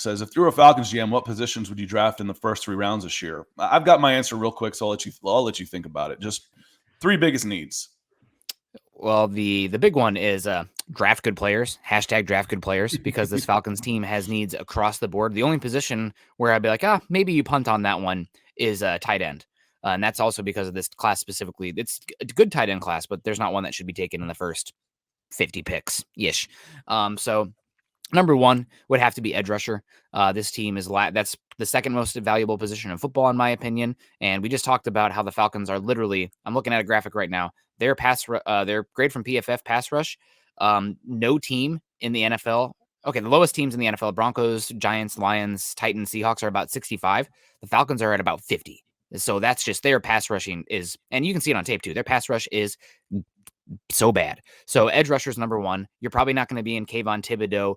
says, if you were a Falcons GM, what positions would you draft in the first 3 rounds this year? I've got my answer real quick, so I'll let you think about it. Just 3 biggest needs. Well, the big one is draft good players, hashtag draft good players, because this Falcons team has needs across the board. The only position where I'd be like, maybe you punt on that one is tight end. And that's also because of this class specifically. It's a good tight end class, but there's not one that should be taken in the first 50 picks-ish. So number one would have to be edge rusher. This team is that's the second most valuable position in football, in my opinion. And we just talked about how the Falcons are literally, I'm looking at a graphic right now, their grade from PFF pass rush. No team in the NFL. Okay, the lowest teams in the NFL, Broncos, Giants, Lions, Titans, Seahawks are about 65. The Falcons are at about 50. So that's just their pass rushing is, and you can see it on tape too. Their pass rush is so bad. So edge rusher is number one. You're probably not going to be in Kayvon Thibodeau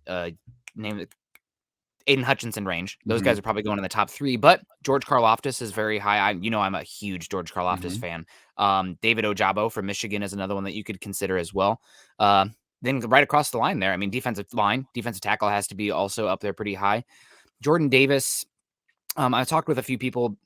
/ name it Aiden Hutchinson range. Those guys are probably going in the top 3, but George Karlaftis is very high. I'm a huge George Karlaftis fan. David Ojabo from Michigan is another one that you could consider as well. Then right across the line there, defensive tackle has to be also up there pretty high. Jordan Davis. I talked with a few people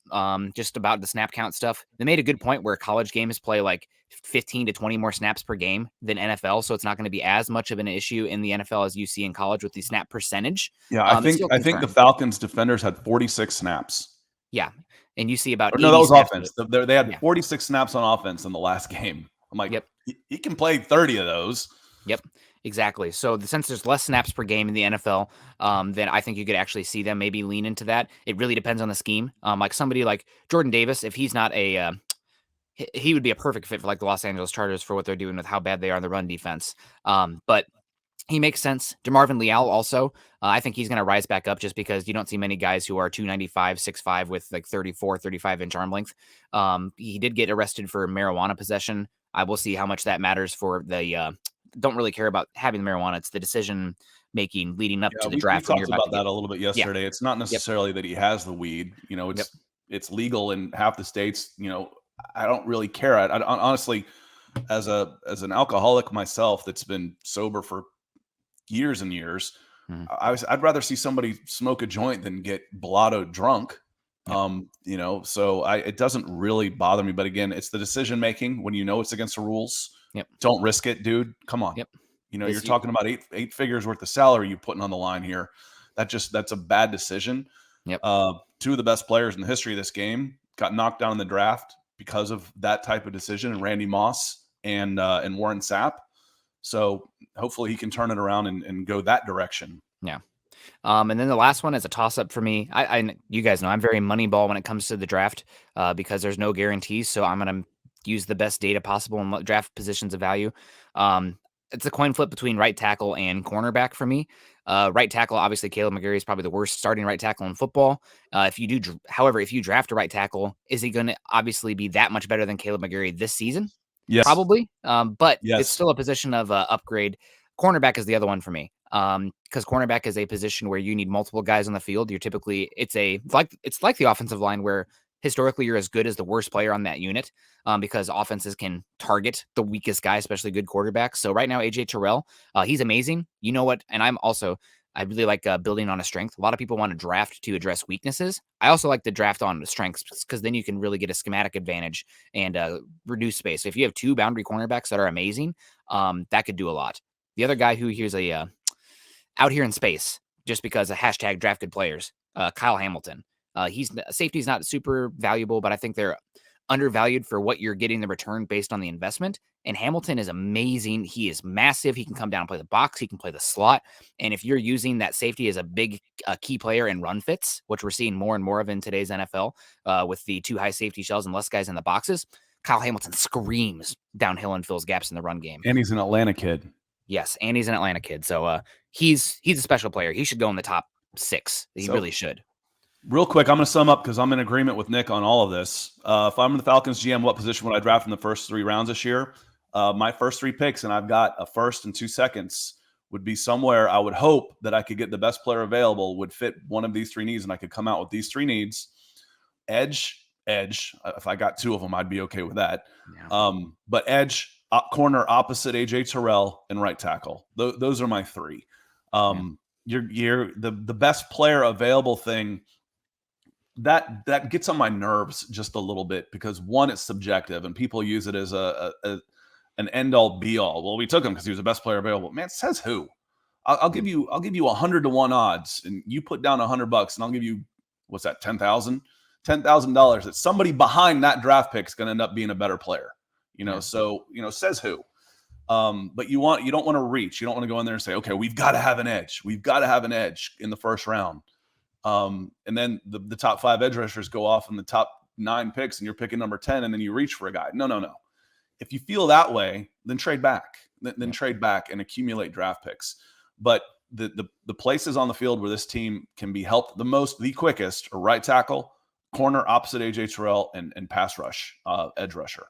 just about the snap count stuff. They made a good point where college games play like 15 to 20 more snaps per game than NFL, so it's not going to be as much of an issue in the NFL as you see in college with the snap percentage. Yeah, I think the Falcons defenders had 46 snaps. Yeah, and you see about no, that was offense. They had 46 snaps on offense in the last game. I'm like, yep. He can play 30 of those. Yep. Exactly. So since there's less snaps per game in the NFL, then I think you could actually see them maybe lean into that. It really depends on the scheme. Like somebody like Jordan Davis, if he's not he would be a perfect fit for like the Los Angeles Chargers for what they're doing with how bad they are in the run defense. But he makes sense. DeMarvin Leal also, I think he's going to rise back up just because you don't see many guys who are 295, 6'5" with like 34, 35-inch arm length. He did get arrested for marijuana possession. I will see how much that matters for the don't really care about having the marijuana. It's the decision making leading up to the draft. We talked about that a little bit yesterday. It's not necessarily that he has the weed. It's legal in half the states. I don't really care. I honestly, as an alcoholic myself that's been sober for years and years, I'd rather see somebody smoke a joint than get blotto drunk. So it doesn't really bother me. But again, it's the decision making when it's against the rules. Don't risk it, dude. Come on. You're talking about eight figures worth of salary you putting on the line here. That's a bad decision. 2 of the best players in the history of this game got knocked down in the draft because of that type of decision, and Randy Moss and Warren Sapp. So hopefully he can turn it around and go that direction. Yeah. And then the last one is a toss-up for me. You guys know I'm very Moneyball when it comes to the draft because there's no guarantees. So I'm going to use the best data possible and draft positions of value. It's a coin flip between right tackle and cornerback for me. Right tackle, obviously, Caleb McGarry is probably the worst starting right tackle in football. If you draft a right tackle, is he going to obviously be that much better than Caleb McGarry this season? Yes. Probably. But it's still a position of upgrade. Cornerback is the other one for me. Because cornerback is a position where you need multiple guys on the field. You're typically it's like the offensive line where historically you're as good as the worst player on that unit, because offenses can target the weakest guy, especially good quarterbacks. So right now, AJ Terrell, he's amazing. You know what? And I really like building on a strength. A lot of people want to draft to address weaknesses. I also like to draft on the strengths because then you can really get a schematic advantage and reduce space. So if you have 2 boundary cornerbacks that are amazing, that could do a lot. The other guy who here's out here in space, just because of hashtag draft good players, Kyle Hamilton. Safety's not super valuable, but I think they're undervalued for what you're getting the return based on the investment. And Hamilton is amazing. He is massive. He can come down and play the box. He can play the slot. And if you're using that safety as a big key player in run fits, which we're seeing more and more of in today's NFL, with the 2 high safety shells and less guys in the boxes, Kyle Hamilton screams downhill and fills gaps in the run game. And he's an Atlanta kid. Yes, and he's an Atlanta kid. So he's a special player. He should go in the top 6. He really should. Real quick, I'm going to sum up because I'm in agreement with Nick on all of this. If I'm the Falcons GM, what position would I draft in the first 3 rounds this year? My first 3 picks, and I've got a first and 2 seconds, would be somewhere I would hope that I could get the best player available, would fit one of these 3 needs, and I could come out with these 3 needs. Edge. If I got 2 of them, I'd be okay with that. Yeah. But edge, corner opposite AJ Terrell, and right tackle. Those are my 3. you're the best player available thing, that gets on my nerves just a little bit, because one, it's subjective and people use it as an end all be all. Well, we took him because he was the best player available. Man, says who? I'll give you 100 to 1 odds, and you put down $100, and I'll give you, what's that, $10,000 that somebody behind that draft pick is going to end up being a better player. So says who? But you don't want to reach. You don't want to go in there and say, okay, we've got to have an edge. We've got to have an edge in the first round. And then the top 5 edge rushers go off in the top 9 picks, and you're picking number 10, and then you reach for a guy. No. If you feel that way, then trade back. Then trade back and accumulate draft picks. But the places on the field where this team can be helped the quickest are right tackle, corner opposite A.J. Terrell, and pass rush, edge rusher.